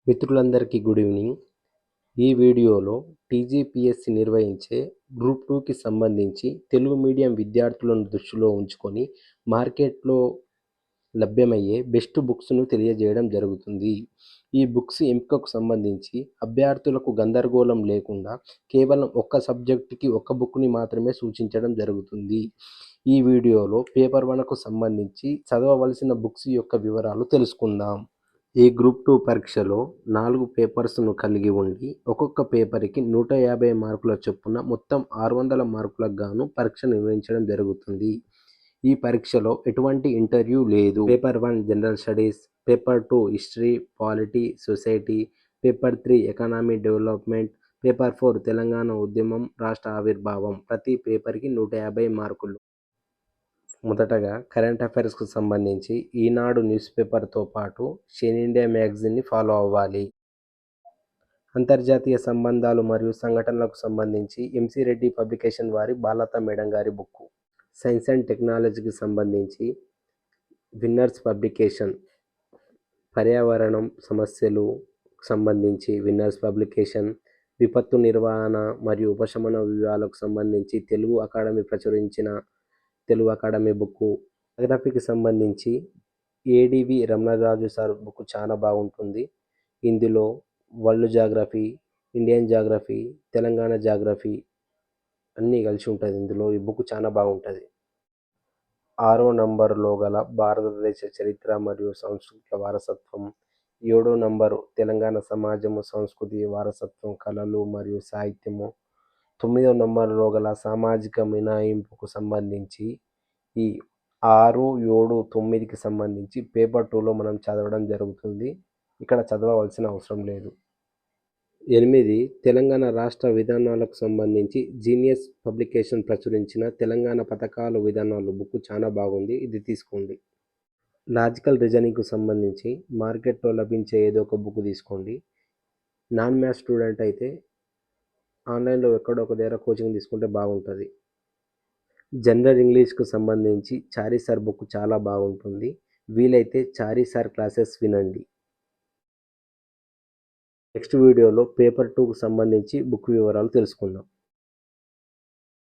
మిత్రులందరికీ good evening. ఈ వీడియోలో టీజీపీఎస్సీ నిర్వహించే గ్రూప్ 2కి సంబంధించి తెలుగు మీడియం విద్యార్థులను దృష్టిలో ఉంచుకొని మార్కెట్లో లభ్యమయ్యే బెస్ట్ బుక్స్ను తెలియజేయడం జరుగుతుంది. ఈ బుక్స్ ఎంపికకు సంబంధించి అభ్యర్థులకు గందరగోళం లేకుండా కేవలం ఒక్క సబ్జెక్టుకి ఒక్క బుక్ని మాత్రమే సూచించడం జరుగుతుంది. ఈ వీడియోలో పేపర్ 1కు సంబంధించి చదవవలసిన బుక్స్ యొక్క వివరాలు తెలుసుకుందాం. ఈ గ్రూప్ 2 పరీక్షలో 4 పేపర్స్ను కలిగి ఉండి ఒక్కొక్క పేపర్కి 150 మార్కుల చొప్పున మొత్తం 600 మార్కులకు గాను పరీక్ష నిర్వహించడం జరుగుతుంది. ఈ పరీక్షలో ఎటువంటి ఇంటర్వ్యూ లేదు. Paper 1 general studies, paper 2 history, polity, society, paper 3 economy development, paper 4 Telangana ఉద్యమం, రాష్ట్ర ఆవిర్భావం. ప్రతి పేపర్కి 150 మార్కులు. మొదటగా కరెంట్ అఫైర్స్కు సంబంధించి ఈనాడు న్యూస్ పేపర్తో పాటు షేన్ ఇండియా మ్యాగజైన్ని ఫాలో అవ్వాలి. అంతర్జాతీయ సంబంధాలు మరియు సంఘటనలకు సంబంధించి ఎంసీ రెడ్డి పబ్లికేషన్ వారి బాలత మేడం గారి బుక్. సైన్స్ అండ్ టెక్నాలజీకి సంబంధించి విన్నర్స్ పబ్లికేషన్, పర్యావరణం సమస్యలు సంబంధించి విన్నర్స్ పబ్లికేషన్, విపత్తు నిర్వహణ మరియు ఉపశమన వ్యూహాలకు సంబంధించి తెలుగు అకాడమీ ప్రచురించిన తెలుగు అకాడమీ బుక్. జాగ్రఫీకి సంబంధించి ఏడివి రమణరాజు సార్ బుక్ చాలా బాగుంటుంది. ఇందులో world geography, Indian geography, Telangana geography అన్నీ కలిసి ఉంటుంది. ఇందులో ఈ బుక్ చాలా బాగుంటుంది. 6వ నంబరులో గల భారతదేశ చరిత్ర మరియు సాంస్కృతిక వారసత్వం, 7వ నంబరు తెలంగాణ సమాజము, సంస్కృతి, వారసత్వం, కళలు మరియు సాహిత్యము, 9వ నంబరులో గల సామాజిక మినహాయింపుకు సంబంధించి ఈ 6, 7, 9కి సంబంధించి పేపర్ 2లో మనం చదవడం జరుగుతుంది. ఇక్కడ చదవవలసిన అవసరం లేదు. 8 తెలంగాణ రాష్ట్ర విధానాలకు సంబంధించి జీనియస్ పబ్లికేషన్ ప్రచురించిన తెలంగాణ పథకాలు విధానాలు బుక్ చాలా బాగుంది. ఇది తీసుకోండి. లాజికల్ రీజనింగ్కు సంబంధించి మార్కెట్లో లభించే ఏదో ఒక బుక్ తీసుకోండి. నాన్ మ్యాథ్స్ స్టూడెంట్ అయితే ఆన్లైన్లో ఎక్కడో ఒక దగ్గర కోచింగ్ తీసుకుంటే బాగుంటుంది. జనరల్ ఇంగ్లీష్కు సంబంధించి చారీ సార్ బుక్ చాలా బాగుంటుంది. వీలైతే చారీ సార్ క్లాసెస్ వినండి. నెక్స్ట్ వీడియోలో పేపర్ 2కు సంబంధించి బుక్ వివరాలు తెలుసుకుందాం.